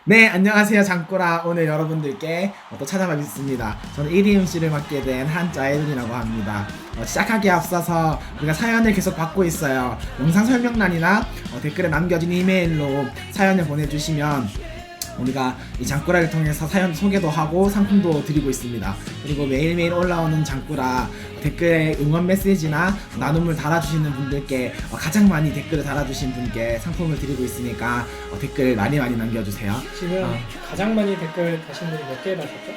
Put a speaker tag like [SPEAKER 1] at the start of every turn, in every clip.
[SPEAKER 1] 네, 안녕하세요. 장꾸라. 오늘 여러분들께 또 찾아뵙습니다. 저는 1위 MC를 맡게 된 한짜에든이라고 합니다. 시작하기에 앞서서 우리가 사연을 계속 받고 있어요. 영상 설명란이나 댓글에 남겨진 이메일로 사연을 보내주시면 우리가 이 장꾸라를 통해서 사연 소개도 하고 상품도 드리고 있습니다. 그리고 매일매일 올라오는 장꾸라 댓글에 응원 메시지나 나눔을 달아주시는 분들께 가장 많이 댓글을 달아주신 분께 상품을 드리고 있으니까 댓글 많이 남겨주세요.
[SPEAKER 2] 지금 가장 많이 댓글 다신 분이 몇 개 다셨죠?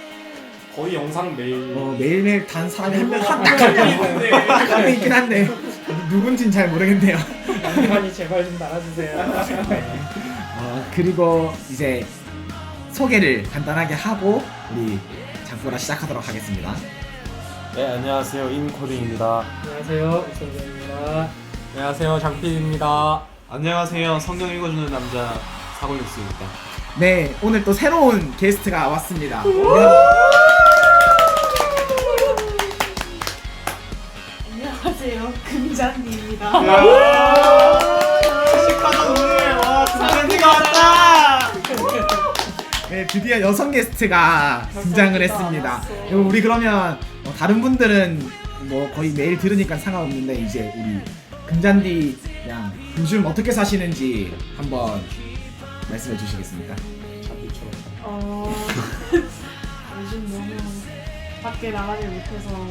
[SPEAKER 3] 거의 영상 매일
[SPEAKER 1] 매일매일 단 사람이 한 명 있긴 한데 누군진 잘 모르겠네요.
[SPEAKER 2] 많이 제발 좀 달아주세요.
[SPEAKER 1] 그리고 이제 소개를 간단하게 하고 우리 장꾸라 시작하도록 하겠습니다.
[SPEAKER 3] 네, 안녕하세요. 임코링입니다.
[SPEAKER 2] 안녕하세요, 이선재입니다.
[SPEAKER 3] 안녕하세요. 장필입니다. 안녕하세요. 성경 읽어주는 남자 사골육수입니다.
[SPEAKER 1] 네, 오늘 또 새로운 게스트가 왔습니다.
[SPEAKER 4] 안녕하세요, 금잔디입니다.
[SPEAKER 3] 식하다 오늘 와 금잔디가 왔다.
[SPEAKER 1] 네, 드디어 여성 게스트가 등장을 했습니다. 그리고 우리 그러면 다른 분들은 뭐 거의 매일 들으니까 상관없는데 이제 우리 금잔디 양 요즘 어떻게 사시는지 한번 말씀해 주시겠습니까?
[SPEAKER 4] 요즘 너무 밖에 나가지 못해서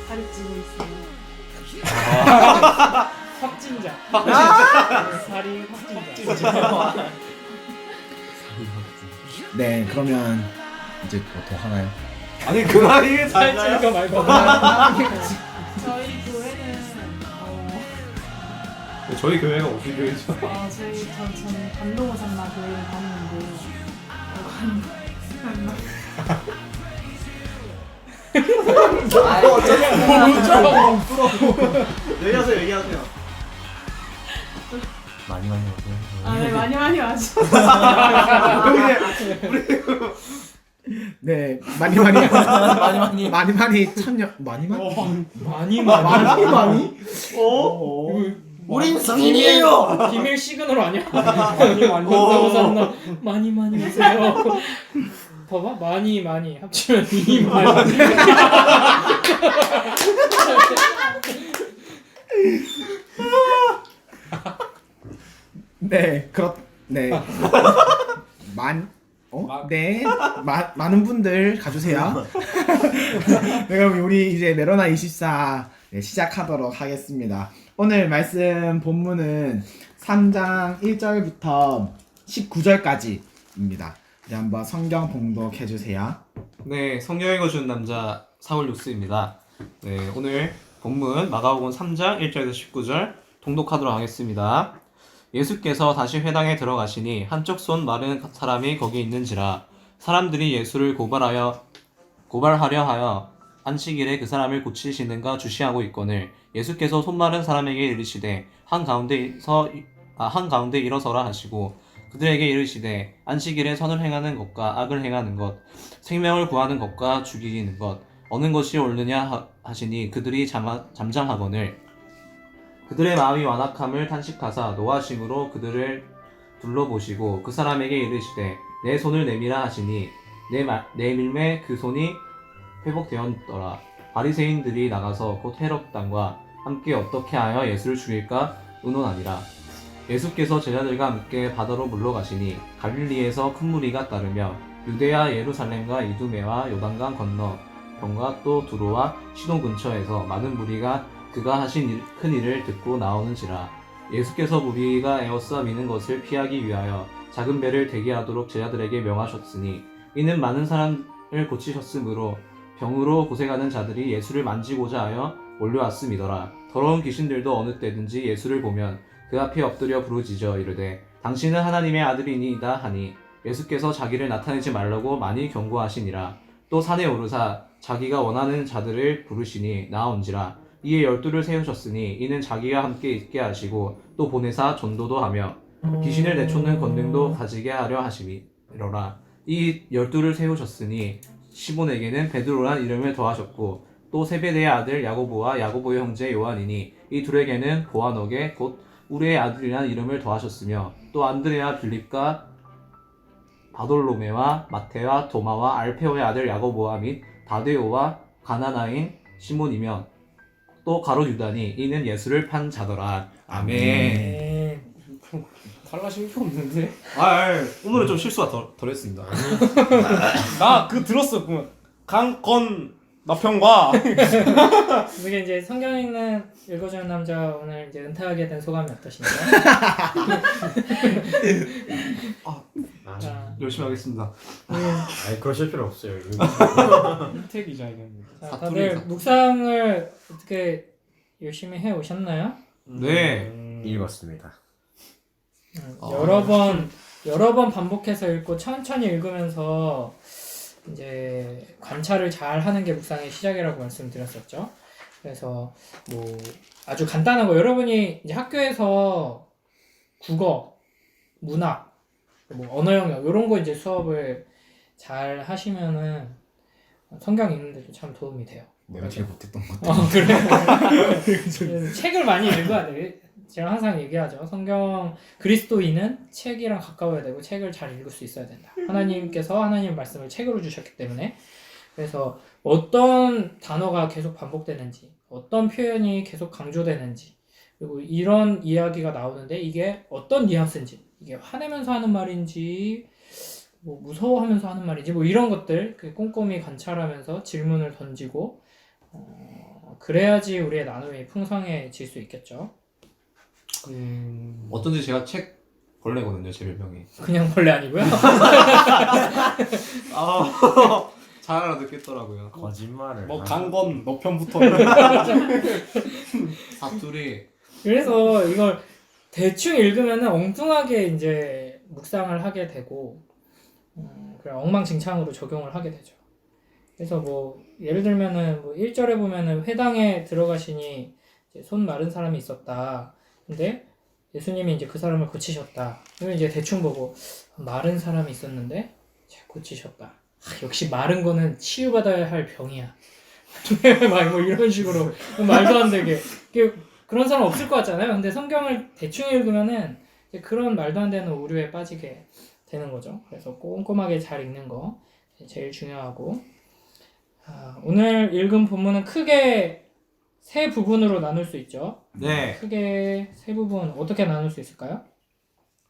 [SPEAKER 4] 살이 찌고 있어요.
[SPEAKER 2] 확진자. 살이 확진자.
[SPEAKER 1] 네, 그러면 이제 뭐 더 하나요?
[SPEAKER 3] 아니 그 나이에
[SPEAKER 2] 살찔까 말까.
[SPEAKER 4] 저희 교회는
[SPEAKER 3] 저희 교회가 어디 교회죠?
[SPEAKER 4] 저는 감동호산나 교회를 다니는데
[SPEAKER 3] 얘기하세요. 많이 오세요.
[SPEAKER 4] 네, 많이 와줘.
[SPEAKER 1] 네, 많이 참여 많이
[SPEAKER 2] 우린 성인이에요. 비밀 시그널 아니야? 많이 왔다고 샀나? 많이 오세요. 봐봐, 많이 합치면 이 많이.
[SPEAKER 1] 네, 많은 분들 가주세요. 네, 그럼 우리 이제 메로나 24 시작하도록 하겠습니다. 오늘 말씀 본문은 3장 1절부터 19절까지입니다. 이제 한번 성경 봉독해 주세요.
[SPEAKER 3] 네, 성경 읽어주는 남자 사골육수입니다. 네, 오늘 본문 마가복음 3장 1절에서 19절 통독하도록 하겠습니다. 예수께서 다시 회당에 들어가시니 한쪽 손 마른 사람이 거기 있는지라 사람들이 예수를 고발하려 하여 안식일에 그 사람을 고치시는가 주시하고 있거늘 예수께서 손 마른 사람에게 이르시되 한가운데 일어서라 하시고 그들에게 이르시되 안식일에 선을 행하는 것과 악을 행하는 것 생명을 구하는 것과 죽이는 것 어느 것이 옳으냐 하시니 그들이 잠잠하거늘 그들의 마음이 완악함을 탄식하사 노하심으로 그들을 둘러보시고 그 사람에게 이르시되 내 손을 내밀라 하시니 내밀매 그 손이 회복되었더라. 바리새인들이 나가서 곧 헤롯당과 함께 어떻게 하여 예수를 죽일까 의논하니라. 예수께서 제자들과 함께 바다로 물러가시니 갈릴리에서 큰 무리가 따르며 유대야 예루살렘과 이두메와 요단강 건너 병과 또 두로와 시돈 근처에서 많은 무리가 그가 하신 큰 일을 듣고 나오는지라. 예수께서 무리가 에워싸 미는 것을 피하기 위하여 작은 배를 대기하도록 제자들에게 명하셨으니 이는 많은 사람을 고치셨으므로 병으로 고생하는 자들이 예수를 만지고자 하여 몰려왔음이더라. 더러운 귀신들도 어느 때든지 예수를 보면 그 앞에 엎드려 부르짖어 이르되 당신은 하나님의 아들이니이다 하니 예수께서 자기를 나타내지 말라고 많이 경고하시니라. 또 산에 오르사 자기가 원하는 자들을 부르시니 나온지라. 이에 12를 세우셨으니 이는 자기가 함께 있게 하시고 또 보내사 전도도 하며 귀신을 내쫓는 권능도 가지게 하려 하심이로라. 이 12를 세우셨으니 시몬에게는 베드로란 이름을 더하셨고 또 세베대의 아들 야고보와 야고보의 형제 요한이니 이 둘에게는 보아너게 곧 우리의 아들이란 이름을 더하셨으며 또 안드레와 빌립과 바돌로메와 마테와 도마와 알페오의 아들 야고보와 및 다데오와 가나나인 시몬이며 또 가롯 유다니 이는 예수를 판 자더라. 아멘.
[SPEAKER 2] 네. 달라질 게 없는데?
[SPEAKER 3] 오늘은 좀 실수가 덜했습니다.
[SPEAKER 5] 나 그 들었어. 그 강건 나편과
[SPEAKER 2] 이게 이제 성경 읽는 읽어주는 남자 오늘 이제 은퇴하게 된 소감이 어떠신가요? 자,
[SPEAKER 3] 열심히 하겠습니다.
[SPEAKER 6] 아니 그러실 필요 없어요.
[SPEAKER 5] 인태 기자회견입니다.
[SPEAKER 2] 자,
[SPEAKER 3] 사투리,
[SPEAKER 2] 다들
[SPEAKER 3] 사투리.
[SPEAKER 2] 묵상을 어떻게 열심히 해 오셨나요?
[SPEAKER 3] 네.
[SPEAKER 6] 읽었습니다.
[SPEAKER 2] 여러 번 반복해서 읽고 천천히 읽으면서 이제 관찰을 잘 하는 게 묵상의 시작이라고 말씀드렸었죠. 그래서 뭐 아주 간단하고 여러분이 이제 학교에서 국어, 문학, 뭐 언어 영역 이런 거 이제 수업을 잘 하시면은 성경 읽는데도 참 도움이 돼요.
[SPEAKER 1] 내가 제일 못했던 것
[SPEAKER 2] 그래서 책을 많이 읽어야 돼. 제가 항상 얘기하죠. 성경 그리스도인은 책이랑 가까워야 되고 책을 잘 읽을 수 있어야 된다. 하나님께서 하나님의 말씀을 책으로 주셨기 때문에 그래서 어떤 단어가 계속 반복되는지 어떤 표현이 계속 강조되는지 그리고 이런 이야기가 나오는데 이게 어떤 뉘앙스인지 이게 화내면서 하는 말인지 뭐 무서워하면서 하는 말인지 뭐 이런 것들 꼼꼼히 관찰하면서 질문을 던지고 그래야지 우리의 나눔이 풍성해질 수 있겠죠.
[SPEAKER 3] 어쩐지 제가 책 벌레거든요, 제 별명이.
[SPEAKER 2] 그냥 벌레 아니고요.
[SPEAKER 3] 잘 알아듣겠더라고요.
[SPEAKER 6] 거짓말을.
[SPEAKER 5] 뭐 강건 너편부터
[SPEAKER 3] 사투리.
[SPEAKER 2] 그래서 이걸 대충 읽으면 엉뚱하게 이제 묵상을 하게 되고 그냥 엉망진창으로 적용을 하게 되죠. 그래서 뭐 예를 들면은 뭐 1절에 보면은 회당에 들어가시니 이제 손 마른 사람이 있었다. 근데 예수님이 이제 그 사람을 고치셨다. 그러면 이제 대충 보고 마른 사람이 있었는데 고치셨다. 역시 마른 거는 치유받아야 할 병이야. 막 뭐 이런 식으로 말도 안 되게 그런 사람 없을 것 같잖아요. 근데 성경을 대충 읽으면은 이제 그런 말도 안 되는 오류에 빠지게 되는 거죠. 그래서 꼼꼼하게 잘 읽는 거 제일 중요하고 오늘 읽은 본문은 크게 세 부분으로 나눌 수 있죠.
[SPEAKER 3] 네.
[SPEAKER 2] 크게 세 부분 어떻게 나눌 수 있을까요?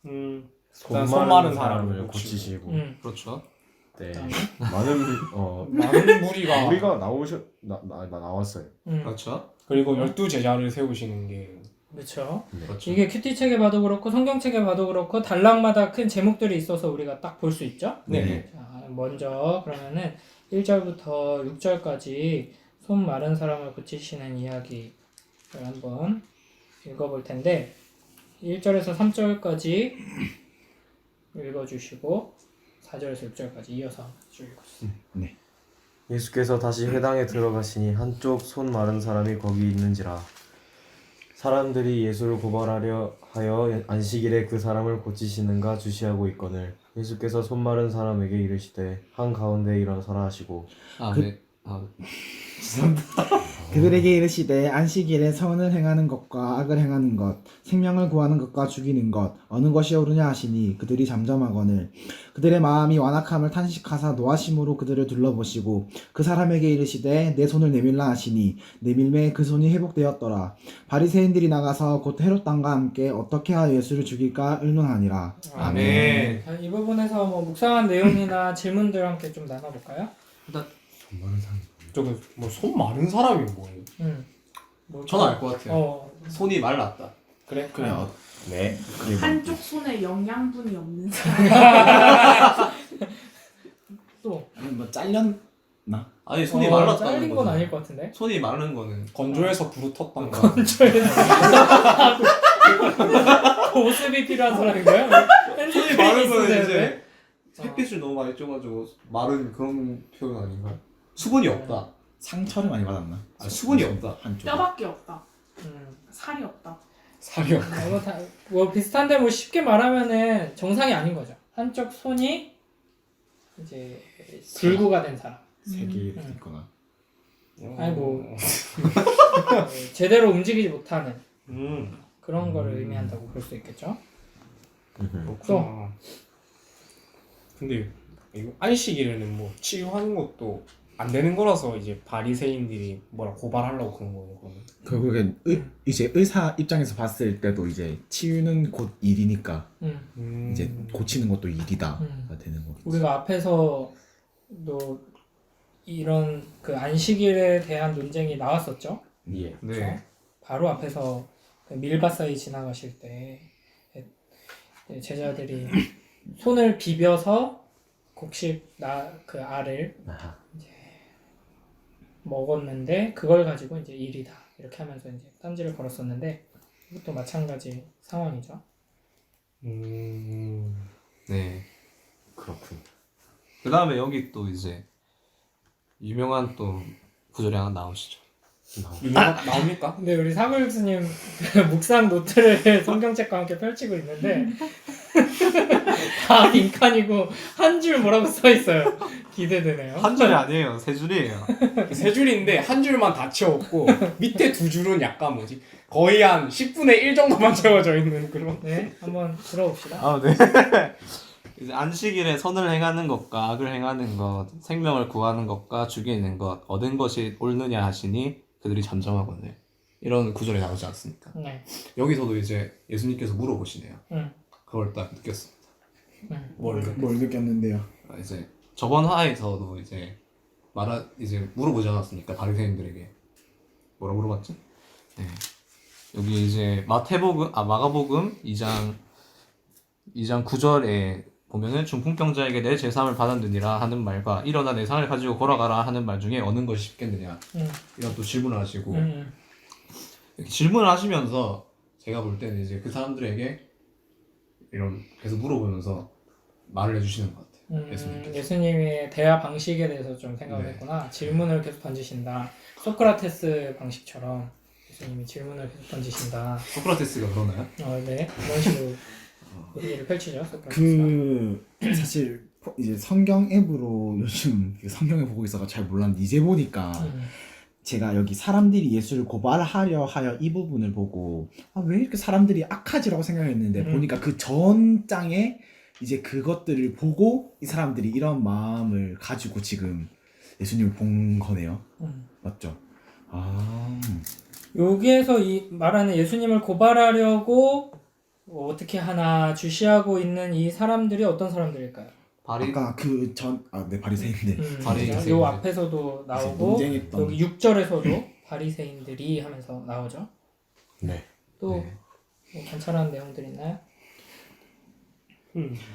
[SPEAKER 5] 일단 손 마른 사람을
[SPEAKER 6] 고치시고.
[SPEAKER 3] 그렇죠.
[SPEAKER 6] 네.
[SPEAKER 2] 그다음에?
[SPEAKER 5] 많은 무리가
[SPEAKER 6] 우리가 나왔어요.
[SPEAKER 3] 그렇죠.
[SPEAKER 5] 그리고 12제자를 세우시는 게
[SPEAKER 2] 그렇죠.
[SPEAKER 3] 그렇죠.
[SPEAKER 2] 이게 큐티책에 봐도 그렇고 성경책에 봐도 그렇고 단락마다 큰 제목들이 있어서 우리가 딱 볼 수 있죠.
[SPEAKER 6] 네.
[SPEAKER 2] 자, 먼저 그러면은 1절부터 6절까지 손 마른 사람을 고치시는 이야기를 한번 읽어볼 텐데 1절에서 3절까지 읽어주시고 4절에서 6절까지 이어서 쭉 읽어주세요.
[SPEAKER 7] 예수께서 다시 회당에 들어가시니 한쪽 손 마른 사람이 거기 있는지라 사람들이 예수를 고발하려 하여 안식일에 그 사람을 고치시는가 주시하고 있거늘 예수께서 손 마른 사람에게 이르시되 한가운데 일어서라 하시고
[SPEAKER 3] 네.
[SPEAKER 1] 그들에게 이르시되 안식일에 선을 행하는 것과 악을 행하는 것 생명을 구하는 것과 죽이는 것 어느 것이 옳으냐 하시니 그들이 잠잠하거늘 그들의 마음이 완악함을 탄식하사 노하심으로 그들을 둘러보시고 그 사람에게 이르시되 내 손을 내밀라 하시니 내밀매 그 손이 회복되었더라. 바리새인들이 나가서 곧 헤롯 왕과 함께 어떻게 하여 예수를 죽일까 의논하니라.
[SPEAKER 3] 아멘.
[SPEAKER 2] 자, 이 부분에서 뭐 묵상한 내용이나 질문들 함께 좀 나눠볼까요?
[SPEAKER 6] 손 마른 사람.
[SPEAKER 5] 저거 뭐 손 마른 사람이 뭐예요?
[SPEAKER 2] 뭐
[SPEAKER 3] 저는 알 것 같아요. 손이 말랐다.
[SPEAKER 5] 그래?
[SPEAKER 6] 그래요. 네. 그리고
[SPEAKER 4] 한쪽 손에 영양분이 없는 사람.
[SPEAKER 2] 또
[SPEAKER 1] 아니 뭐 잘렸나?
[SPEAKER 3] 아니 손이 말랐다는
[SPEAKER 2] 잘린 건
[SPEAKER 3] 거죠.
[SPEAKER 2] 아닐 것 같은데.
[SPEAKER 3] 손이 마른 거는
[SPEAKER 5] 건조해서 부르텄던 거.
[SPEAKER 2] 보습이 필요한 사람인가요?
[SPEAKER 3] 손이 마른 거는
[SPEAKER 2] 있어야
[SPEAKER 3] 이제
[SPEAKER 2] 돼?
[SPEAKER 3] 햇빛을 너무 많이 쪄가지고 마른 그런 표현 아닌가요? 수분이 없다.
[SPEAKER 1] 상처를 많이 받았나?
[SPEAKER 3] 수분이 없다.
[SPEAKER 1] 한쪽.
[SPEAKER 4] 뼈밖에 없다. 살이 없다.
[SPEAKER 5] 살이 없.
[SPEAKER 2] 뭐 비슷한데 뭐 쉽게 말하면은 정상이 아닌 거죠. 한쪽 손이 이제 불구가 된 사람.
[SPEAKER 1] 색이 있거나.
[SPEAKER 2] 아니 뭐 제대로 움직이지 못하는 그런 거를 의미한다고 볼 수 있겠죠.
[SPEAKER 5] 그렇구나. 근데 이거 안식일에는 뭐 치유하는 것도 안 되는 거라서 이제 바리새인들이 뭐라 고발하려고 그런 거예요. 그러면.
[SPEAKER 1] 결국엔 이제 의사 입장에서 봤을 때도 이제 치유는 곧 일이니까 이제 고치는 것도 일이다 되는 거겠지.
[SPEAKER 2] 우리가 앞에서도 이런 그 안식일에 대한 논쟁이 나왔었죠.
[SPEAKER 6] 예.
[SPEAKER 3] 네.
[SPEAKER 2] 바로 앞에서 그 밀바사이 지나가실 때 제자들이 손을 비벼서 곡식 그 알을
[SPEAKER 6] 아하.
[SPEAKER 2] 먹었는데 그걸 가지고 이제 일이다 이렇게 하면서 이제 딴지를 걸었었는데 이것도 마찬가지 상황이죠.
[SPEAKER 3] 네.
[SPEAKER 6] 그렇군.
[SPEAKER 3] 그 다음에 여기 또 이제 유명한 또 구절이 하나 나오시죠.
[SPEAKER 5] 나옵니까?
[SPEAKER 2] 근데 우리 사무육수님 그 묵상 노트를 성경책과 함께 펼치고 있는데 다 빈칸이고 한 줄 뭐라고 써 있어요. 기대되네요.
[SPEAKER 3] 한 줄이 아니에요. 세 줄이에요.
[SPEAKER 5] 세 줄인데 한 줄만 다 채웠고 밑에 두 줄은 약간 뭐지? 거의 한 10분의 1 정도만 채워져 있는 그런.
[SPEAKER 2] 네, 한번 들어봅시다.
[SPEAKER 3] 아, 네. 이제 안식일에 선을 행하는 것과 악을 행하는 것, 생명을 구하는 것과 죽이는 것, 얻은 것이 옳느냐 하시니 그들이 잠잠하거늘. 이런 구절이 나오지 않습니까?
[SPEAKER 2] 네,
[SPEAKER 3] 여기서도 이제 예수님께서 물어보시네요.
[SPEAKER 2] 응,
[SPEAKER 3] 그걸 딱 느꼈습니다.
[SPEAKER 2] 응.
[SPEAKER 1] 뭘 느꼈는데요?
[SPEAKER 3] 이제 저번 화에서도 이제 이제 물어보지 않았습니까? 바리새인들에게 뭐라 물어봤지? 네. 여기 이제 마가복음 2장 9절에 보면은 중풍병자에게 내 제사함을 받았느니라 하는 말과 일어나 내 상을 가지고 걸어가라 하는 말 중에 어느 것이 쉽겠느냐 이런 또 질문을 하시고 이렇게 질문을 하시면서 제가 볼 때는 이제 그 사람들에게 이런 계속 물어보면서 말을 해주시는 것 같아요. 예수님께서.
[SPEAKER 2] 예수님의 대화 방식에 대해서 좀 생각을
[SPEAKER 3] 네.
[SPEAKER 2] 했구나. 질문을 계속 던지신다. 소크라테스 방식처럼 예수님이 질문을 계속 던지신다.
[SPEAKER 3] 소크라테스가 그러나요?
[SPEAKER 2] 네, 그런 식으로 얘기를 펼치죠. 소크라테스가.
[SPEAKER 1] 그 사실 이제 성경 앱으로 요즘 성경을 보고 있어서 잘 몰랐는데 이제 보니까 제가 여기 사람들이 예수를 고발하려 하여 이 부분을 보고 왜 이렇게 사람들이 악하지라고 생각했는데 보니까 그 전 장에 이제 그것들을 보고 이 사람들이 이런 마음을 가지고 지금 예수님을 본 거네요. 맞죠? 아,
[SPEAKER 2] 여기에서 이 말하는 예수님을 고발하려고 어떻게 하나 주시하고 있는 이 사람들이 어떤 사람들일까요?
[SPEAKER 1] 아까 그 네 바리새인들.
[SPEAKER 3] 바리새인들.
[SPEAKER 2] 요 앞에서도 나오고
[SPEAKER 1] 논쟁했던.
[SPEAKER 2] 여기 6절에서도 바리새인들이 하면서 나오죠.
[SPEAKER 6] 네.
[SPEAKER 2] 또
[SPEAKER 3] 네.
[SPEAKER 2] 뭐 관찰하는 내용들 있나요?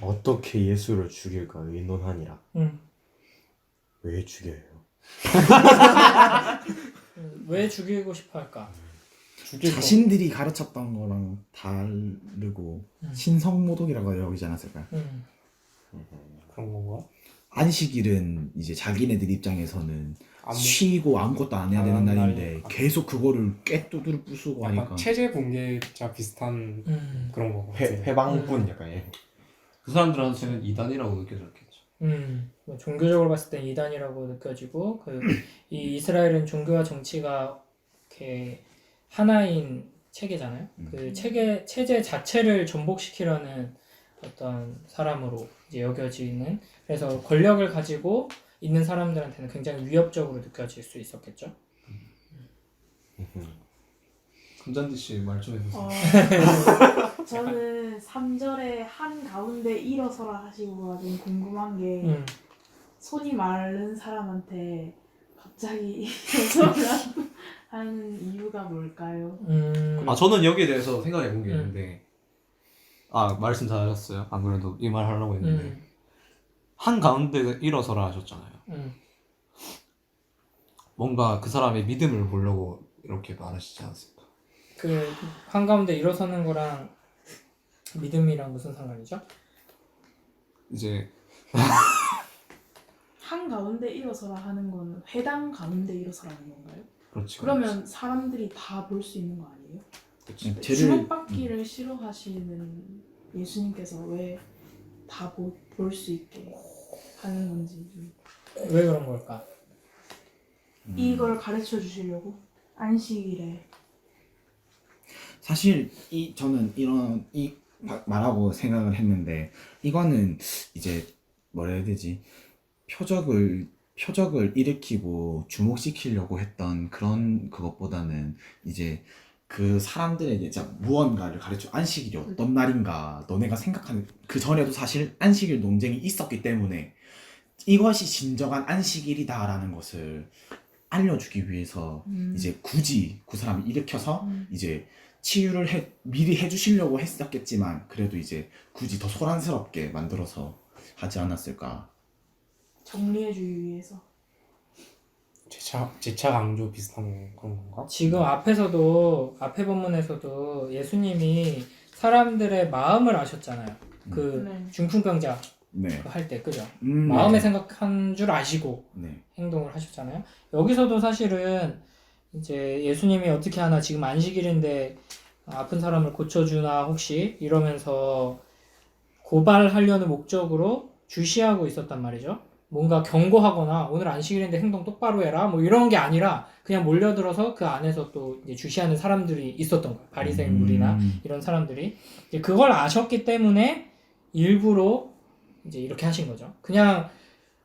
[SPEAKER 7] 어떻게 예수를 죽일까 의논하니라. 왜 죽여요?
[SPEAKER 2] 왜 죽이고 싶어 할까?
[SPEAKER 1] 자신들이 가르쳤던 거랑 다르고 신성모독이라고 여기지 않았을까요?
[SPEAKER 5] 그런 건가?
[SPEAKER 1] 안식일은 이제 자기네들 입장에서는
[SPEAKER 5] 아무-
[SPEAKER 1] 쉬고 아무것도 안 해야
[SPEAKER 5] 안
[SPEAKER 1] 되는
[SPEAKER 5] 하는
[SPEAKER 1] 날인데
[SPEAKER 5] 날이니까.
[SPEAKER 1] 계속 그거를 꿰뚜두루 부수고 하니까
[SPEAKER 5] 약간 체제 붕괴자 비슷한 그런 거 같아요.
[SPEAKER 6] 회방꾼 약간 예.
[SPEAKER 3] 그 사람들한테는 이단이라고 느껴졌겠죠.
[SPEAKER 2] 뭐 종교적으로 봤을 땐 이단이라고 느껴지고 이 이스라엘은 종교와 정치가 이렇게 하나인 체계잖아요. 그 체제 자체를 전복시키려는 어떤 사람으로 이제 여겨지는, 그래서 권력을 가지고 있는 사람들한테는 굉장히 위협적으로 느껴질 수 있었겠죠.
[SPEAKER 3] 금잔디 씨 말 좀 해보세요.
[SPEAKER 4] 저는 3절에 한 가운데 일어서라 하신 거가 좀 궁금한 게 손이 마른 사람한테 갑자기 일어서라 하는 이유가 뭘까요?
[SPEAKER 3] 저는 여기에 대해서 생각해 본 게 있는데 말씀 잘하셨어요. 안 그래도 이 말 하려고 했는데 한 가운데 일어서라 하셨잖아요. 뭔가 그 사람의 믿음을 보려고 이렇게 말하시지 않았을까?
[SPEAKER 2] 그 한가운데 일어서는 거랑 믿음이랑 무슨 상관이죠?
[SPEAKER 3] 이제
[SPEAKER 4] 한 가운데 일어서라 하는 건 회당 가운데 일어서라는 건가요?
[SPEAKER 3] 그렇지.
[SPEAKER 4] 그러면 사람들이 다 볼 수 있는 거 아니에요?
[SPEAKER 3] 그렇지.
[SPEAKER 4] 주목받기를 싫어하시는 예수님께서 왜 다 볼 수 있게 하는 건지
[SPEAKER 2] 왜 그런 걸까?
[SPEAKER 4] 이걸 가르쳐 주시려고 안식일에
[SPEAKER 1] 사실 저는 이런 말하고 생각을 했는데 이거는 이제 뭐라 해야 되지? 표적을 일으키고 주목시키려고 했던 그런 그것보다는 이제 그 사람들에게 진짜 무언가를 가르쳐 안식일이 어떤 날인가 너네가 생각하는 그 전에도 사실 안식일 논쟁이 있었기 때문에 이것이 진정한 안식일이다라는 것을 알려주기 위해서 이제 굳이 그 사람을 일으켜서 이제 치유를 미리 해주시려고 했었겠지만 그래도 이제 굳이 더 소란스럽게 만들어서 하지 않았을까.
[SPEAKER 4] 정리해주기 위해서.
[SPEAKER 5] 제차 강조 비슷한 그런 건가?
[SPEAKER 2] 지금 앞에 본문에서도 예수님이 사람들의 마음을 아셨잖아요. 그
[SPEAKER 4] 네.
[SPEAKER 2] 중풍병자
[SPEAKER 1] 네.
[SPEAKER 2] 할 때 그죠? 마음에 생각한 줄 아시고
[SPEAKER 1] 네.
[SPEAKER 2] 행동을 하셨잖아요. 여기서도 사실은 이제 예수님이 어떻게 하나 지금 안식일인데 아픈 사람을 고쳐주나 혹시 이러면서 고발하려는 목적으로 주시하고 있었단 말이죠. 뭔가 경고하거나 오늘 안식일인데 행동 똑바로 해라 뭐 이런 게 아니라 그냥 몰려들어서 그 안에서 또 이제 주시하는 사람들이 있었던 거예요. 바리새인 무리나 이런 사람들이 이제 그걸 아셨기 때문에 일부러 이제 이렇게 하신 거죠. 그냥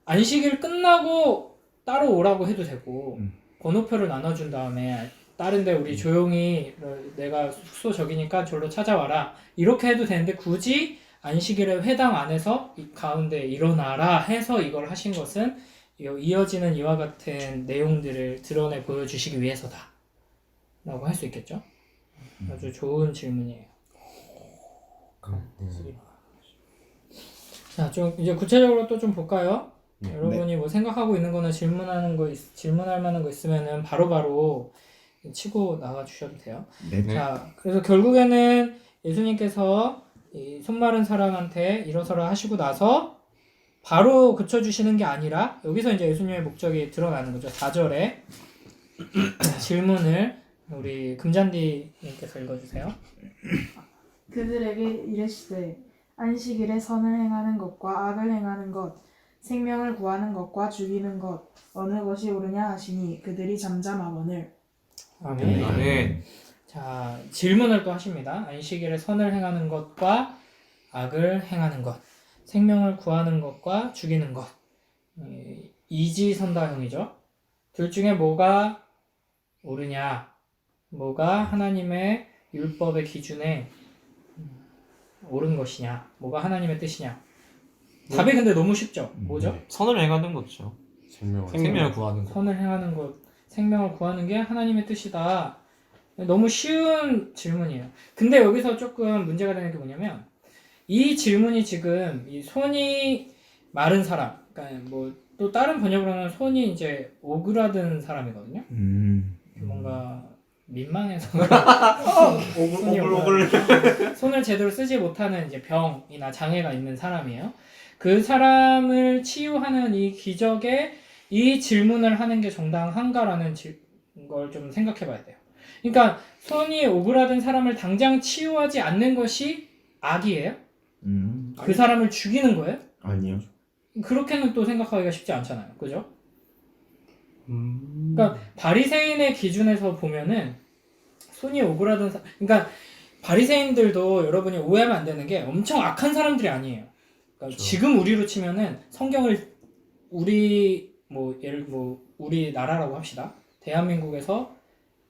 [SPEAKER 2] 안식일 끝나고 따로 오라고 해도 되고 번호표를 나눠준 다음에 다른 데 우리 조용히 내가 숙소 저기니까 절로 찾아와라 이렇게 해도 되는데 굳이 안식일의 회당 안에서 이 가운데 일어나라 해서 이걸 하신 것은 이어지는 이와 같은 내용들을 드러내 보여주시기 위해서다 라고 할 수 있겠죠. 아주 좋은 질문이에요. 자, 좀 이제 구체적으로 또 좀 볼까요? 여러분이 뭐 생각하고 있는 거나 질문할 만한 거 있으면은 바로바로 치고 나가 주셔도 돼요.
[SPEAKER 1] 네.
[SPEAKER 2] 자, 그래서 결국에는 예수님께서 이 손마른 사람한테 일어서라 하시고 나서 바로 고쳐주시는 게 아니라 여기서 이제 예수님의 목적이 드러나는 거죠. 4절에 질문을 우리 금잔디님께서 읽어주세요.
[SPEAKER 4] 그들에게 이르시되 안식일에 선을 행하는 것과 악을 행하는 것 생명을 구하는 것과 죽이는 것 어느 것이 옳으냐 하시니 그들이 잠잠하거늘.
[SPEAKER 2] 아멘.
[SPEAKER 3] 아멘.
[SPEAKER 2] 자, 질문을 또 하십니다. 안식일에 선을 행하는 것과 악을 행하는 것, 생명을 구하는 것과 죽이는 것. 이지선다형이죠. 둘 중에 뭐가 옳으냐, 뭐가 하나님의 율법의 기준에 옳은 것이냐, 뭐가 하나님의 뜻이냐. 답이 근데 너무 쉽죠. 뭐죠?
[SPEAKER 3] 선을 행하는 거죠. 생명을 구하는 거.
[SPEAKER 2] 선을 행하는 것, 생명을 구하는 게 하나님의 뜻이다. 너무 쉬운 질문이에요. 근데 여기서 조금 문제가 되는 게 뭐냐면 이 질문이 지금 이 손이 마른 사람, 그러니까 뭐 또 다른 번역으로는 손이 이제 오그라든 사람이거든요. 뭔가 민망해서 손이 오그라든 손을 제대로 쓰지 못하는 이제 병이나 장애가 있는 사람이에요. 그 사람을 치유하는 이 기적에 이 질문을 하는 게 정당한가라는 걸 좀 생각해 봐야 돼요. 그러니까 손이 오그라든 사람을 당장 치유하지 않는 것이 악이에요? 그 사람을 죽이는 거예요?
[SPEAKER 1] 아니요.
[SPEAKER 2] 그렇게는 또 생각하기가 쉽지 않잖아요. 그죠? 그러니까 바리새인의 기준에서 보면은 손이 오그라든 그러니까 바리새인들도 여러분이 오해하면 안 되는 게 엄청 악한 사람들이 아니에요. 그러니까
[SPEAKER 3] 그렇죠.
[SPEAKER 2] 지금 우리로 치면은 성경을 우리 나라라고 합시다. 대한민국에서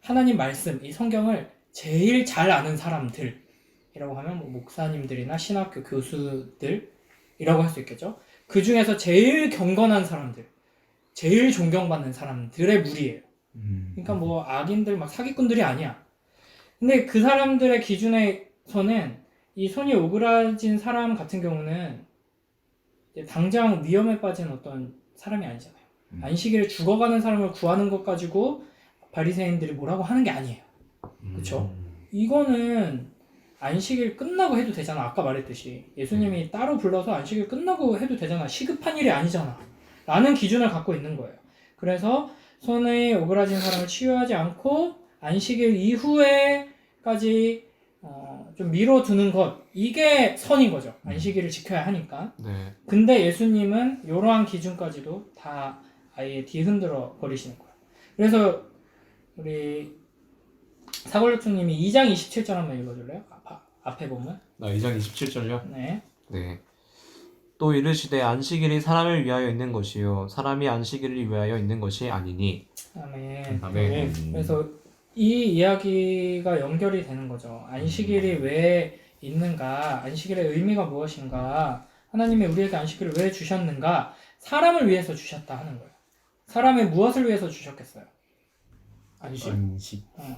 [SPEAKER 2] 하나님 말씀, 이 성경을 제일 잘 아는 사람들이라고 하면 뭐 목사님들이나 신학교 교수들이라고 할 수 있겠죠. 그 중에서 제일 경건한 사람들, 제일 존경받는 사람들의 무리예요. 그러니까 뭐 악인들 막 사기꾼들이 아니야. 근데 그 사람들의 기준에서는 이 손이 오그라진 사람 같은 경우는 이제 당장 위험에 빠진 어떤 사람이 아니잖아요. 안식일에 죽어가는 사람을 구하는 것 가지고 바리새인들이 뭐라고 하는 게 아니에요. 그렇죠? 이거는 안식일 끝나고 해도 되잖아. 아까 말했듯이 예수님이 따로 불러서 안식일 끝나고 해도 되잖아. 시급한 일이 아니잖아. 라는 기준을 갖고 있는 거예요. 그래서 손에 오그라진 사람을 치유하지 않고 안식일 이후에까지 좀 미뤄두는 것, 이게 선인 거죠. 안식일을 지켜야 하니까.
[SPEAKER 3] 네.
[SPEAKER 2] 근데 예수님은 이러한 기준까지도 다 아예 뒤흔들어 버리시는 거예요. 그래서 우리 사골육수님이 2장 27절 한번 읽어줄래요? 앞에 보면.
[SPEAKER 3] 2장 27절요?
[SPEAKER 2] 네.
[SPEAKER 3] 네. 또 이르시되 안식일이 사람을 위하여 있는 것이요 사람이 안식일을 위하여 있는 것이 아니니.
[SPEAKER 2] 아멘.
[SPEAKER 3] 아멘.
[SPEAKER 2] 그래서 이 이야기가 연결이 되는 거죠. 안식일이 왜 있는가? 안식일의 의미가 무엇인가? 하나님이 우리에게 안식일을 왜 주셨는가? 사람을 위해서 주셨다 하는 거예요. 사람의 무엇을 위해서 주셨겠어요?
[SPEAKER 5] 안식.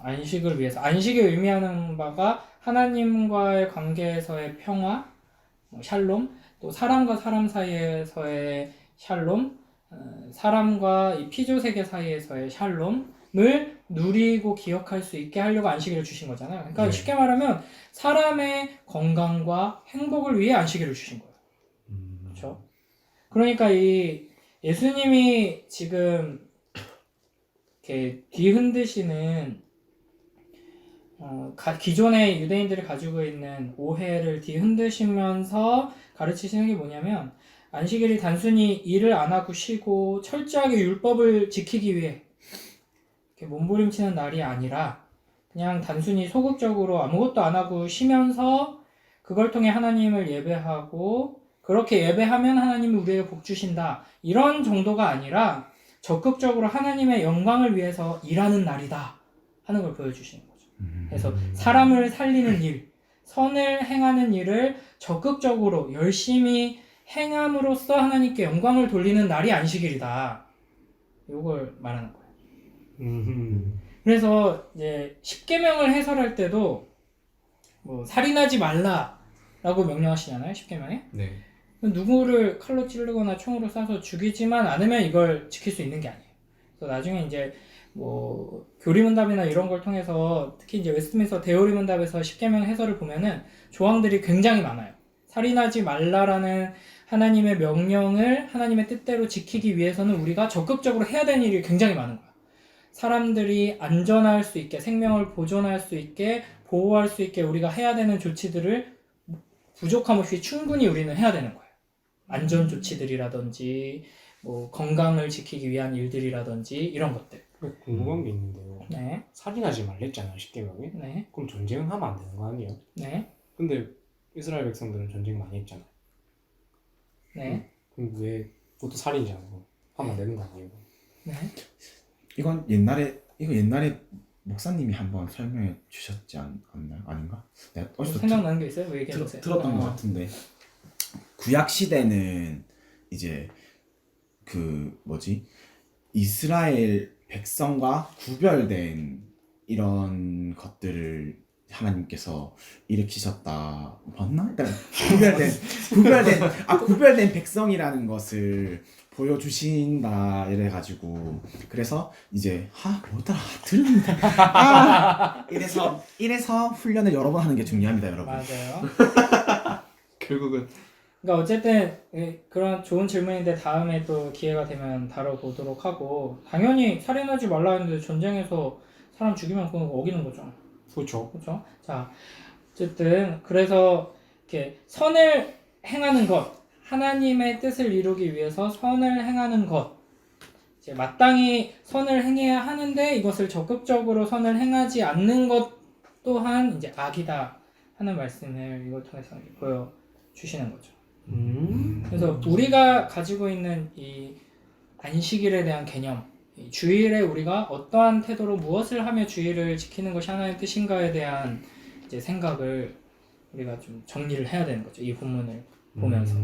[SPEAKER 2] 안식을 위해서. 안식이 의미하는 바가 하나님과의 관계에서의 평화, 샬롬, 또 사람과 사람 사이에서의 샬롬, 사람과 이 피조세계 사이에서의 샬롬을 누리고 기억할 수 있게 하려고 안식일을 주신 거잖아요. 그러니까
[SPEAKER 3] 네.
[SPEAKER 2] 쉽게 말하면 사람의 건강과 행복을 위해 안식일을 주신 거예요. 그렇죠? 그러니까 이 예수님이 지금 이렇게 뒤흔드시는 기존의 유대인들이 가지고 있는 오해를 뒤흔드시면서 가르치시는 게 뭐냐면 안식일이 단순히 일을 안 하고 쉬고 철저하게 율법을 지키기 위해 이렇게 몸부림치는 날이 아니라 그냥 단순히 소극적으로 아무것도 안 하고 쉬면서 그걸 통해 하나님을 예배하고 그렇게 예배하면 하나님이 우리에게 복 주신다 이런 정도가 아니라 적극적으로 하나님의 영광을 위해서 일하는 날이다 하는 걸 보여주시는 거죠. 그래서 사람을 살리는 일, 선을 행하는 일을 적극적으로 열심히 행함으로써 하나님께 영광을 돌리는 날이 안식일이다. 이걸 말하는 거예요. 그래서 이제 십계명을 해설할 때도 뭐 살인하지 말라라고 명령하시잖아요. 십계명에.
[SPEAKER 3] 네.
[SPEAKER 2] 누구를 칼로 찌르거나 총으로 쏴서 죽이지만 않으면 이걸 지킬 수 있는 게 아니에요. 그래서 나중에 이제 뭐 교리문답이나 이런 걸 통해서 특히 이제 웨스트민스터 대요리문답에서 십계명 해설을 보면은 조항들이 굉장히 많아요. 살인하지 말라라는 하나님의 명령을 하나님의 뜻대로 지키기 위해서는 우리가 적극적으로 해야 되는 일이 굉장히 많은 거야. 사람들이 안전할 수 있게, 생명을 보존할 수 있게, 보호할 수 있게 우리가 해야 되는 조치들을 부족함 없이 충분히 우리는 해야 되는 거예요. 안전 조치들이라든지 뭐 건강을 지키기 위한 일들이라든지 이런 것들.
[SPEAKER 5] 궁금한 게 있는데요.
[SPEAKER 2] 네,
[SPEAKER 5] 살인하지 말랬잖아요, 십계명에.
[SPEAKER 2] 네,
[SPEAKER 5] 그럼 전쟁은 하면 안 되는 거 아니에요?
[SPEAKER 2] 네,
[SPEAKER 5] 근데 이스라엘 백성들은 전쟁 많이 했잖아요.
[SPEAKER 2] 네,
[SPEAKER 5] 그럼 왜 그것도 살인이잖아요. 하면 안 되는 거 아니에요?
[SPEAKER 2] 네.
[SPEAKER 1] 이거 옛날에 목사님이 한번 설명해 주셨지 않나요? 아닌가? 내가 어디서
[SPEAKER 2] 생각나는 게 있어요? 왜 얘기해보세요.
[SPEAKER 1] 들었던 것 같은데 구약 시대는 이제 그 뭐지 이스라엘 백성과 구별된 이런 것들을 하나님께서 일으키셨다 맞나? 일단 구별된 백성이라는 것을 보여주신다 이래가지고 그래서 이제 뭐더라 들었는데 이래서 훈련을 여러 번 하는 게 중요합니다, 여러분.
[SPEAKER 2] 맞아요.
[SPEAKER 3] 결국은
[SPEAKER 2] 그러니까 어쨌든 그런 좋은 질문인데 다음에 또 기회가 되면 다뤄보도록 하고 당연히 살인하지 말라 했는데 전쟁에서 사람 죽이면 그건 어기는 거죠.
[SPEAKER 5] 그렇죠.
[SPEAKER 2] 그렇죠? 자, 어쨌든 그래서 이렇게 선을 행하는 것, 하나님의 뜻을 이루기 위해서 선을 행하는 것, 이제 마땅히 선을 행해야 하는데 이것을 적극적으로 선을 행하지 않는 것 또한 이제 악이다 하는 말씀을 이걸 통해서 보여주시는 거죠. 그래서 우리가 가지고 있는 이 안식일에 대한 개념, 이 주일에 우리가 어떠한 태도로 무엇을 하며 주일을 지키는 것이 하나님의 뜻인가에 대한 이제 생각을 우리가 좀 정리를 해야 되는 거죠. 이 본문을 보면서.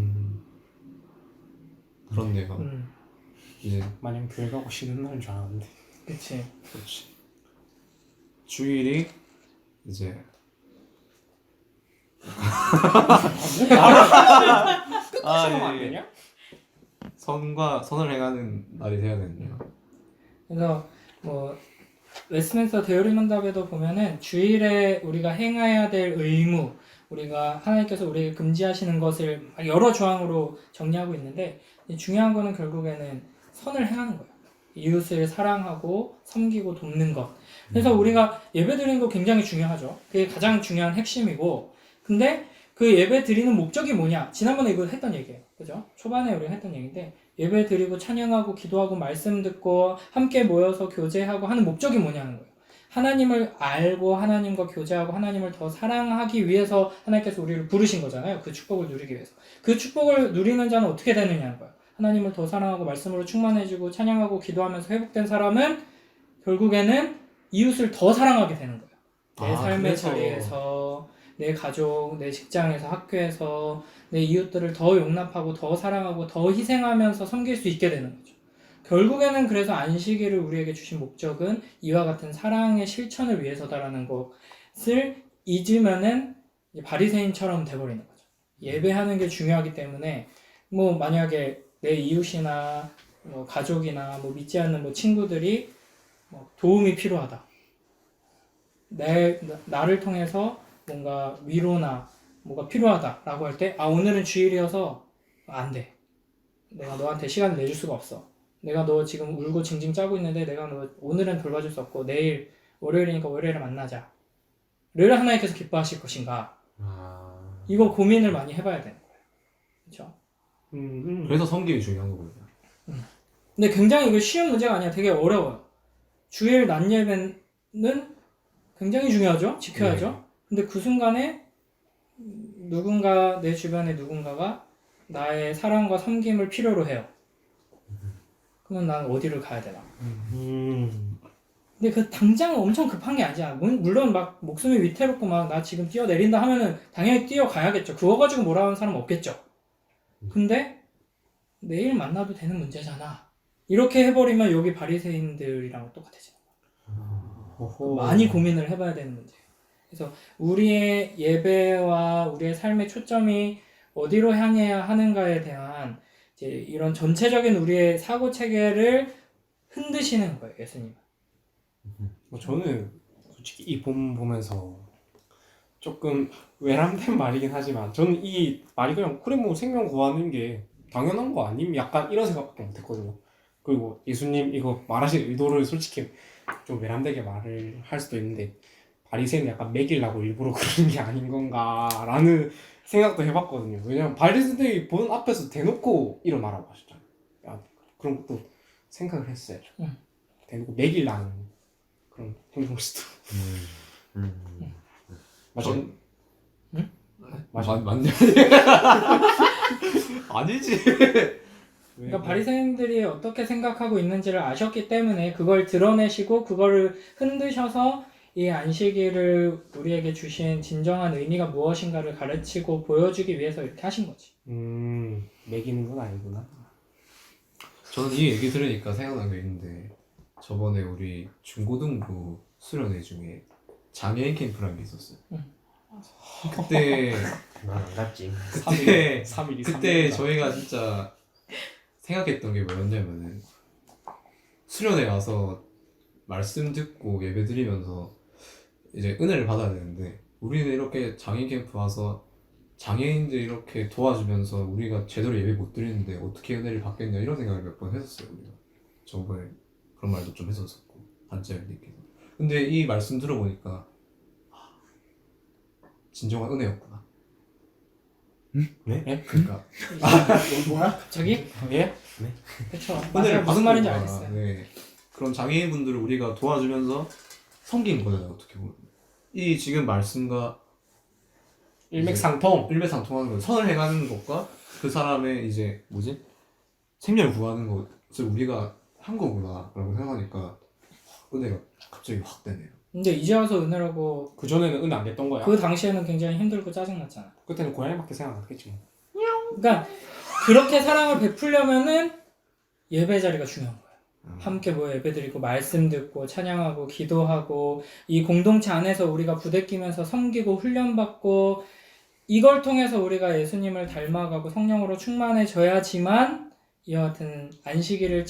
[SPEAKER 3] 그렇네요. 이제
[SPEAKER 5] 마냥 교회 가고 쉬는 날인 줄 알았는데.
[SPEAKER 2] 그치.
[SPEAKER 3] 그렇지. 주일이 이제
[SPEAKER 5] 끝까지 안
[SPEAKER 3] 예.
[SPEAKER 5] 되냐?
[SPEAKER 3] 선을 행하는 날이 되어야겠네요.
[SPEAKER 2] 그래서 뭐 웨스트민스터 대요리문답에도 보면은 주일에 우리가 행해야 될 의무, 우리가 하나님께서 우리에게 금지하시는 것을 여러 조항으로 정리하고 있는데 중요한 거는 결국에는 선을 행하는 거예요. 이웃을 사랑하고 섬기고 돕는 것. 그래서 우리가 예배 드리는 거 굉장히 중요하죠. 그게 가장 중요한 핵심이고, 근데 그 예배 드리는 목적이 뭐냐? 지난번에 이거 했던 얘기예요. 그죠? 초반에 우리가 했던 얘기인데 예배 드리고 찬양하고 기도하고 말씀 듣고 함께 모여서 교제하고 하는 목적이 뭐냐는 거예요. 하나님을 알고 하나님과 교제하고 하나님을 더 사랑하기 위해서 하나님께서 우리를 부르신 거잖아요. 그 축복을 누리기 위해서. 그 축복을 누리는 자는 어떻게 되느냐는 거예요. 하나님을 더 사랑하고 말씀으로 충만해지고 찬양하고 기도하면서 회복된 사람은 결국에는 이웃을 더 사랑하게 되는 거예요. 내 삶의
[SPEAKER 3] 그래서...
[SPEAKER 2] 자리에서, 내 가족, 내 직장에서, 학교에서 내 이웃들을 더 용납하고 더 사랑하고 더 희생하면서 섬길 수 있게 되는 거죠. 결국에는 그래서 안식일을 우리에게 주신 목적은 이와 같은 사랑의 실천을 위해서다라는 것을 잊으면은 바리새인처럼 돼버리는 거죠. 예배하는 게 중요하기 때문에 뭐 만약에 내 이웃이나 뭐 가족이나 뭐 믿지 않는 뭐 친구들이 뭐 도움이 필요하다. 나를 통해서 뭔가 위로나 뭐가 필요하다라고 할 때 오늘은 주일이어서 안 돼. 내가 너한테 시간을 내줄 수가 없어. 내가 너 지금 울고 징징 짜고 있는데 내가 너 오늘은 돌봐줄 수 없고 내일 월요일이니까 월요일에 만나자. 를 하나님께서 기뻐하실 것인가? 이거 고민을 많이 해봐야 되는 거예요. 그렇죠?
[SPEAKER 3] 그래서 섬김이 중요한 거거든요.
[SPEAKER 2] 근데 굉장히 이거 쉬운 문제가 아니야. 되게 어려워요. 주일 낮 예배는 굉장히 중요하죠. 지켜야죠. 근데 그 순간에 누군가 내 주변에 누군가가 나의 사랑과 섬김을 필요로 해요. 그러면 난 어디를 가야 되나? 근데 그 당장 엄청 급한 게 아니야. 물론 막 목숨이 위태롭고 막 나 지금 뛰어내린다 하면은 당연히 뛰어가야겠죠. 그거 가지고 뭐라 하는 사람 없겠죠. 근데 내일 만나도 되는 문제잖아. 이렇게 해버리면 여기 바리새인들이랑 똑같아지는 거야. 많이 고민을 해봐야 되는 문제예요. 그래서 우리의 예배와 우리의 삶의 초점이 어디로 향해야 하는가에 대한 이제 이런 전체적인 우리의 사고 체계를 흔드시는 거예요, 예수님은.
[SPEAKER 5] 저는 솔직히 이 본 보면서 조금 외람된 말이긴 하지만 저는 이 말이 그냥 그래 뭐 생명 구하는 게 당연한 거 아님? 약간 이런 생각밖에 못했거든요. 그리고 예수님 이거 말하신 의도를 솔직히 좀 외람되게 말을 할 수도 있는데 바리새인은 약간 먹이려고 일부러 그러는 게 아닌 건가라는 생각도 해봤거든요. 왜냐면 바리새인들이 보는 앞에서 대놓고 일어나라고 하셨잖아요. 야, 그런 것도 생각을 했어요. 대놓고 먹이려는 그런 행동일 수도. 맞죠?
[SPEAKER 2] 응?
[SPEAKER 3] 맞냐? 아니지.
[SPEAKER 2] 그러니까 바리새인들이 어떻게 생각하고 있는지를 아셨기 때문에 그걸 드러내시고 그거를 흔드셔서 이 안식일을 우리에게 주신 진정한 의미가 무엇인가를 가르치고 보여주기 위해서 이렇게 하신 거지.
[SPEAKER 5] 먹이는 건 아니구나.
[SPEAKER 3] 저는 이 얘기 들으니까 생각난 게 있는데 저번에 우리 중고등부 수련회 중에 장애인 캠프라는 게 있었어요. 그때
[SPEAKER 6] 난 안 갔지.
[SPEAKER 3] 그때 저희가 진짜 생각했던 게 뭐였냐면은 수련회 와서 말씀 듣고 예배 드리면서 이제 은혜를 받아야 되는데 우리는 이렇게 장애인 캠프 와서 장애인들 이렇게 도와주면서 우리가 제대로 예배 못 드리는데 어떻게 은혜를 받겠냐 이런 생각을 몇 번 했었어요. 우리가 저번에 그런 말도 좀 했었었고 단체님께서. 근데 이 말씀 들어보니까 진정한 은혜였구나.
[SPEAKER 6] 네?
[SPEAKER 3] 그러니까
[SPEAKER 1] 뭐야?
[SPEAKER 2] 갑자기?
[SPEAKER 5] 예?
[SPEAKER 2] 그쵸.
[SPEAKER 3] 은혜를
[SPEAKER 2] 무슨 말인지
[SPEAKER 3] 받았구나.
[SPEAKER 2] 알겠어요.
[SPEAKER 3] 네. 그런 장애인분들을 우리가 도와주면서 섬긴 거잖아요. 어떻게 보면 이 지금 말씀과 일맥상통하는 거, 선을 행하는 것과 그 사람의 이제 생명을 구하는 것을 우리가 한 거구나라고 생각하니까 은혜가 갑자기 확 되네요.
[SPEAKER 2] 근데 이제 와서 은혜라고
[SPEAKER 5] 그 전에는 은혜 안 됐던 거야.
[SPEAKER 2] 그 당시에는 굉장히 힘들고 짜증났잖아.
[SPEAKER 5] 그때는 고양이밖에 생각 안 했겠지 뭐.
[SPEAKER 2] 그러니까 그렇게 사랑을 베풀려면은 예배 자리가 중요한 거예요. 함께 모여 예배드리고 말씀 듣고 찬양하고 기도하고 이 공동체 안에서 우리가 부대끼면서 섬기고 훈련받고 이걸 통해서 우리가 예수님을 닮아가고 성령으로 충만해져야지만 이와 같은 안식일을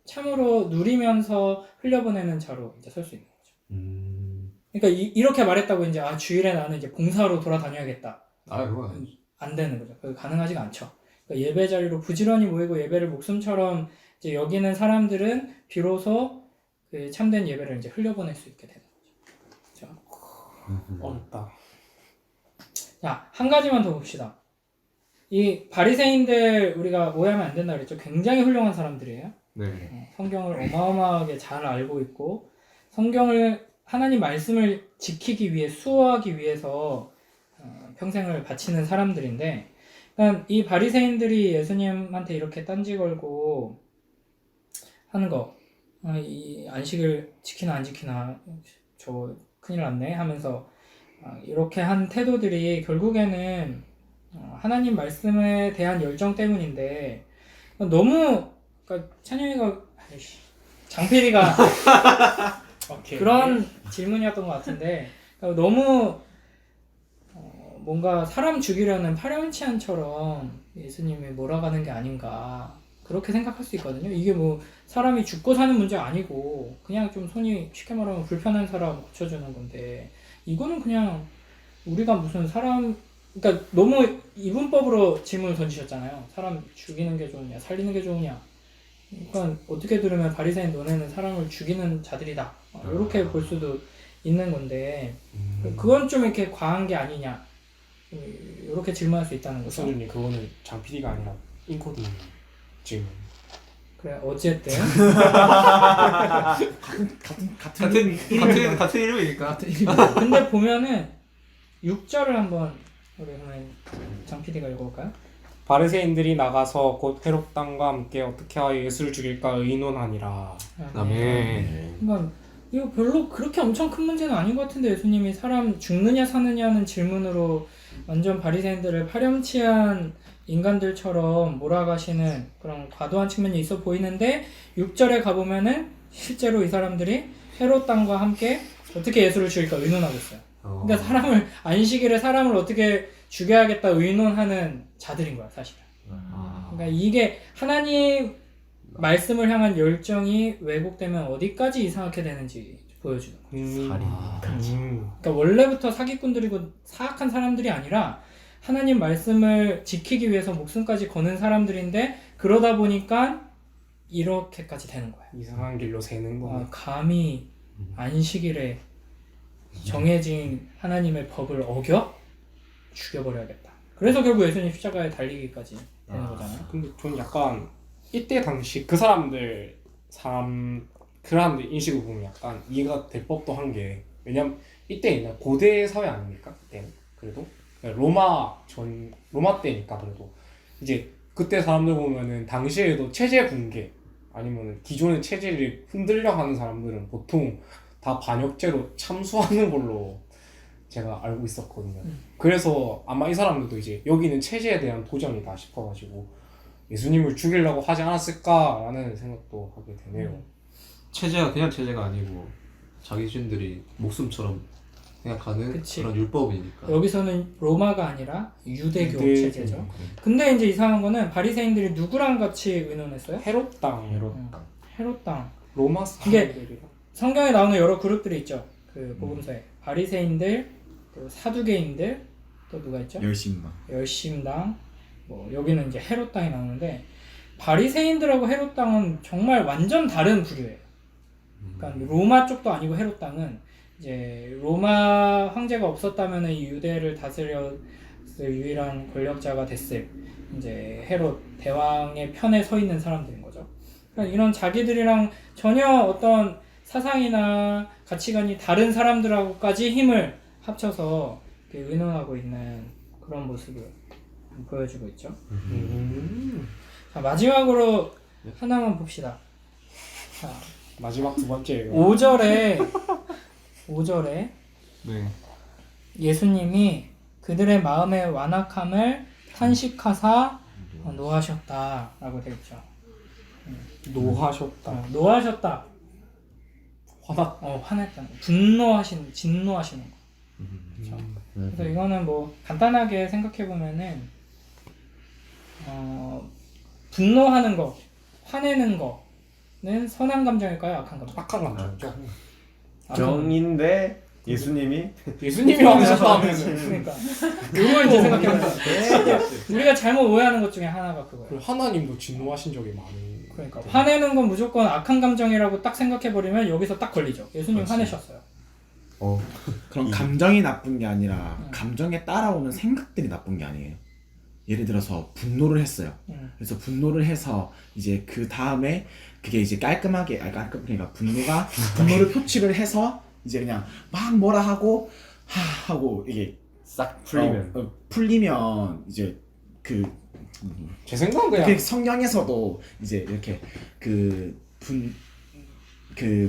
[SPEAKER 2] 참으로 누리면서 흘려보내는 자로 이제 설 수 있는 거죠. 그러니까 이렇게 말했다고 이제 주일에 나는 이제 봉사로 돌아다녀야겠다.
[SPEAKER 3] 그건 아니지.
[SPEAKER 2] 안 되는 거죠. 그게 가능하지가 않죠. 그러니까 예배 자리로 부지런히 모이고 예배를 목숨처럼 이제 여기는 사람들은 비로소 그 참된 예배를 이제 흘려보낼 수 있게 되는 거죠. 그렇죠?
[SPEAKER 5] 어렵다.
[SPEAKER 2] 자, 한 가지만 더 봅시다. 이 바리새인들 우리가 오해하면 안 된다 그랬죠. 굉장히 훌륭한 사람들이에요.
[SPEAKER 3] 네.
[SPEAKER 2] 성경을 어마어마하게 잘 알고 있고 성경을 하나님 말씀을 지키기 위해 수호하기 위해서 평생을 바치는 사람들인데, 그러니까 이 바리새인들이 예수님한테 이렇게 딴지 걸고 하는 거, 이 안식을 지키나 안 지키나 저 큰일 났네 하면서 이렇게 한 태도들이 결국에는 하나님 말씀에 대한 열정 때문인데, 너무 그러니까 찬영이가 장필이가
[SPEAKER 5] 오케이.
[SPEAKER 2] 그런 질문이었던 것 같은데, 그러니까 너무 뭔가 사람 죽이려는 파렴치한처럼 예수님이 몰아가는 게 아닌가 그렇게 생각할 수 있거든요. 이게 뭐 사람이 죽고 사는 문제 아니고 그냥 좀 손이 쉽게 말하면 불편한 사람 고쳐주는 건데, 이거는 그냥 우리가 무슨 사람, 그러니까 너무 이분법으로 질문을 던지셨잖아요. 사람 죽이는 게 좋으냐 살리는 게 좋으냐. 그러니까 어떻게 들으면 바리새인 너네는 사람을 죽이는 자들이다 이렇게 볼 수도 있는 건데, 그건 좀 이렇게 과한 게 아니냐 이렇게 질문할 수 있다는 거죠.
[SPEAKER 5] 선생님 그거는 장 PD가 아니라 인코드 질문.
[SPEAKER 2] 그래 어쨌든
[SPEAKER 3] 같은 이름이니까.
[SPEAKER 2] 근데 보면은 6절을 한번 우리 그러면 장 PD가 읽어볼까요?
[SPEAKER 5] 바리새인들이 나가서 곧 헤롯 땅과 함께 어떻게 하여 예수를 죽일까 의논하니라.
[SPEAKER 3] 아멘.
[SPEAKER 2] 그러니까 이거 별로 그렇게 엄청 큰 문제는 아닌 것 같은데, 예수님이 사람 죽느냐 사느냐는 질문으로 완전 바리새인들을 파렴치한 인간들처럼 몰아가시는 그런 과도한 측면이 있어 보이는데, 6절에 가보면은 실제로 이 사람들이 헤롯 땅과 함께 어떻게 예수를 죽일까 의논하고 있어요. 그러니까 안식일에 사람을 어떻게 죽여야겠다 의논하는 자들인 거야 사실은. 그러니까 이게 하나님 말씀을 향한 열정이 왜곡되면 어디까지 이상하게 되는지 보여주는 거예요. 그러니까 원래부터 사기꾼들이고 사악한 사람들이 아니라 하나님 말씀을 지키기 위해서 목숨까지 거는 사람들인데, 그러다 보니까 이렇게까지 되는 거야.
[SPEAKER 5] 이상한 길로 새는 거.
[SPEAKER 2] 감히 안식일에 정해진 하나님의 법을 어겨 죽여버려야겠다. 그래서 결국 예수님 십자가에 달리기까지 되는 거잖아요.
[SPEAKER 5] 근데 저는 약간 이때 당시 그 사람들 인식을 보면 약간 이해가 될 법도 한 게, 왜냐면 이때는 고대 사회 아닙니까? 그때는 그래도 로마 때니까 그래도 이제 그때 사람들 보면은 당시에도 체제 붕괴 아니면 기존의 체제를 흔들려 하는 사람들은 보통 다 반역죄로 참수하는 걸로 제가 알고 있었거든요. 그래서 아마 이 사람들도 이제 여기는 체제에 대한 도전이다 싶어가지고 예수님을 죽이려고 하지 않았을까라는 생각도 하게 되네요.
[SPEAKER 3] 체제가 그냥 체제가 아니고 자기신들이 목숨처럼 생각하는
[SPEAKER 2] 그치.
[SPEAKER 3] 그런 율법이니까.
[SPEAKER 2] 여기서는 로마가 아니라 유대교
[SPEAKER 5] 유대-
[SPEAKER 2] 체제죠. 근데 이제 이상한 거는 바리새인들이 누구랑 같이 의논했어요?
[SPEAKER 5] 헤롯 땅,
[SPEAKER 2] 헤롯 땅.
[SPEAKER 5] 로마
[SPEAKER 2] 이게-
[SPEAKER 5] 사람들이랑
[SPEAKER 2] 성경에 나오는 여러 그룹들이 있죠. 그 복음서에 바리새인들, 또 사두개인들, 또 누가 있죠? 열심당. 뭐 여기는 이제 헤롯 땅이 나오는데, 바리새인들하고 헤롯 땅은 정말 완전 다른 부류예요. 그러니까 로마 쪽도 아니고 헤롯 땅은 이제 로마 황제가 없었다면 이 유대를 다스렸을 유일한 권력자가 됐을 이제 헤롯 대왕의 편에 서 있는 사람들인 거죠. 그러니까 이런 자기들이랑 전혀 어떤 사상이나 가치관이 다른 사람들하고까지 힘을 합쳐서 이렇게 의논하고 있는 그런 모습을 보여주고 있죠. 자, 마지막으로 하나만 봅시다. 자,
[SPEAKER 5] 마지막 두 번째예요.
[SPEAKER 2] 5절에
[SPEAKER 3] 네.
[SPEAKER 2] 예수님이 그들의 마음의 완악함을 탄식하사 노하셨다라고 되어 있죠.
[SPEAKER 5] 노하셨다.
[SPEAKER 2] 노하셨다.
[SPEAKER 5] 화났다.
[SPEAKER 2] 화냈다는 거. 진노하시는 거. 그렇죠? 그래서 이거는 뭐 간단하게 생각해 보면은 분노하는 거, 화내는 거는 선한 감정일까요, 악한 감정?
[SPEAKER 5] 악한 감정이죠.
[SPEAKER 7] 정인데 예수님이
[SPEAKER 5] 화내셨다면은
[SPEAKER 2] 그러니까 이걸 이제 생각해 보면 우리가 잘못 오해하는 것 중에 하나가 그거예요.
[SPEAKER 5] 하나님도 진노하신 적이 많은.
[SPEAKER 2] 그러니까 화내는 건 무조건 악한 감정이라고 딱 생각해 버리면 여기서 딱 걸리죠. 예수님 화내셨어요.
[SPEAKER 1] 그럼 감정이 나쁜 게 아니라 감정에 따라오는 생각들이 나쁜 게 아니에요. 예를 들어서 분노를 했어요. 그래서 분노를 해서 이제 그 다음에 그게 이제 깔끔하게 그러니까 분노를 표출을 해서 이제 그냥 막 뭐라 하고 하고 이게
[SPEAKER 6] 싹 풀리면
[SPEAKER 1] 풀리면 이제
[SPEAKER 5] 제 생각은 그냥
[SPEAKER 1] 그 성경에서도 이제 이렇게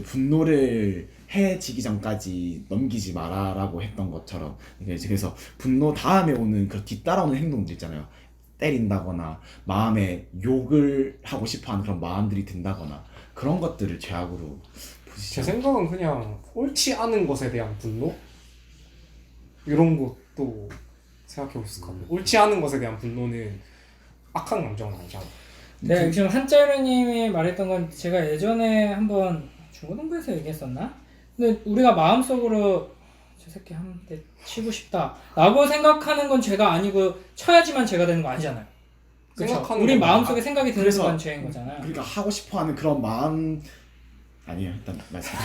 [SPEAKER 1] 분노를 해지기 전까지 넘기지 마라라고 했던 것처럼 그래서 분노 다음에 오는 그 뒤따라오는 행동들 있잖아요. 때린다거나 마음에 욕을 하고 싶어하는 그런 마음들이 든다거나 그런 것들을 죄악으로
[SPEAKER 5] 제
[SPEAKER 1] 보시죠.
[SPEAKER 5] 생각은 그냥 옳지 않은 것에 대한 분노 이런 것도 생각해 볼 수 있을 것 같아요. 옳지 않은 것에 대한 분노는 악한 감정은 아니잖아.
[SPEAKER 2] 네, 지금 한자르님이 말했던 건 제가 예전에 한번 중고등부에서 얘기했었나? 근데 우리가 마음속으로 저 새끼 한 대 치고 싶다 라고 생각하는 건 죄가 아니고 쳐야지만 죄가 되는 거 아니잖아요. 그쵸?
[SPEAKER 5] 생각하는
[SPEAKER 2] 우리
[SPEAKER 5] 건
[SPEAKER 2] 마음속에 생각이 드는
[SPEAKER 1] 그래서-
[SPEAKER 2] 건 죄인 거잖아요.
[SPEAKER 1] 그러니까 하고 싶어하는 그런 마음 아니에요. 일단 말씀해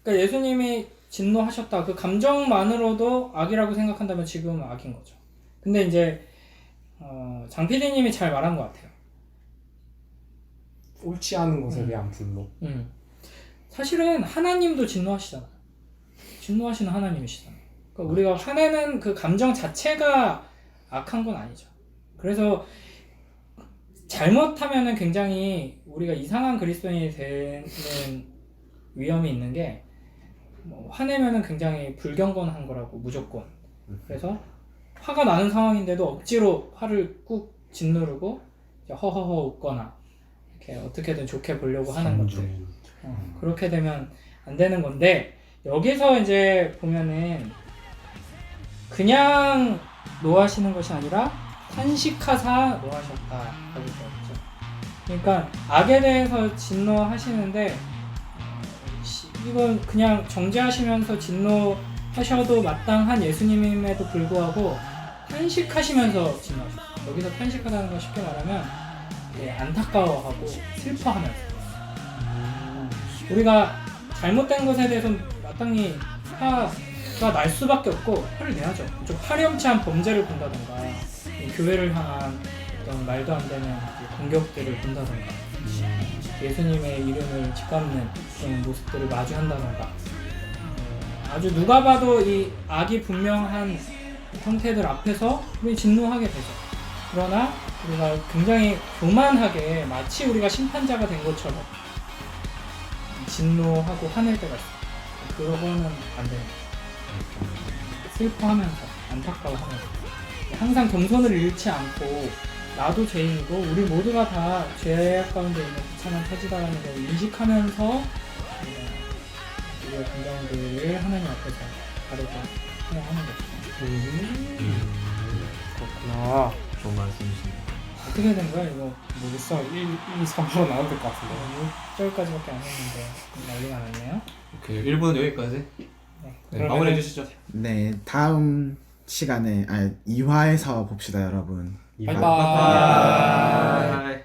[SPEAKER 2] 그러니까 예수님이 진노하셨다. 그 감정만으로도 악이라고 생각한다면 지금은 악인 거죠. 근데 이제 장 PD님이 잘 말한 것 같아요.
[SPEAKER 5] 옳지 않은 것에 대한 분노.
[SPEAKER 2] 사실은 하나님도 진노하시잖아요. 진노하시는 하나님이시잖아요. 그러니까 우리가 화내는 그 감정 자체가 악한 건 아니죠. 그래서 잘못하면은 굉장히 우리가 이상한 그리스도인이 되는 위험이 있는 게 화내면은 굉장히 불경건한 거라고 무조건. 그래서 화가 나는 상황인데도 억지로 화를 꾹 짓누르고 이제 허허허 웃거나 이렇게 어떻게든 좋게 보려고 하는 것들. 그렇게 되면 안 되는 건데 여기서 이제 보면은 그냥 노하시는 것이 아니라 탄식하사 노하셨다라고 되어 있죠. 그러니까 악에 대해서 진노하시는데 이건 그냥 정죄하시면서 진노하셔도 마땅한 예수님임에도 불구하고 탄식하시면서 진노하셨어요. 여기서 탄식하다는 건 쉽게 말하면 안타까워하고 슬퍼하면서 우리가 잘못된 것에 대해서 마땅히 화가 날 수밖에 없고 화를 내야죠. 좀 파렴치한 범죄를 본다던가 교회를 향한 어떤 말도 안 되는 공격들을 본다던가 예수님의 이름을 짓밟는 그런 모습들을 마주한다던가 아주 누가 봐도 이 악이 분명한 형태들 앞에서 우리 진노하게 되죠. 그러나 우리가 굉장히 교만하게 마치 우리가 심판자가 된 것처럼 진노하고 화낼 때가 있어요. 그러고는 안 돼요. 슬퍼하면서 안타까워하면서 항상 겸손을 잃지 않고 나도 죄인이고 우리 모두가 다 죄악 가운데 있는 비참한 처지다라는 걸 인식하면서 우리의 감정들을 하나님 앞에서 바르게 해야 하는 거죠.
[SPEAKER 5] 그렇구나.
[SPEAKER 3] 좋은 말씀이십니다.
[SPEAKER 2] 어떻게 된 거야 이거?
[SPEAKER 5] 모르겠어. 1, 2, 3으로 나눠야 될 것 같은데.
[SPEAKER 2] 6절까지밖에 안 했는데 난리가 났네요.
[SPEAKER 3] 오케이, 1부는 여기까지. 네,
[SPEAKER 2] 그러면은-
[SPEAKER 3] 마무리해 주시죠.
[SPEAKER 1] 네, 다음 시간에 2화에서 봅시다, 여러분.
[SPEAKER 5] 바이바이.
[SPEAKER 3] 바이바이.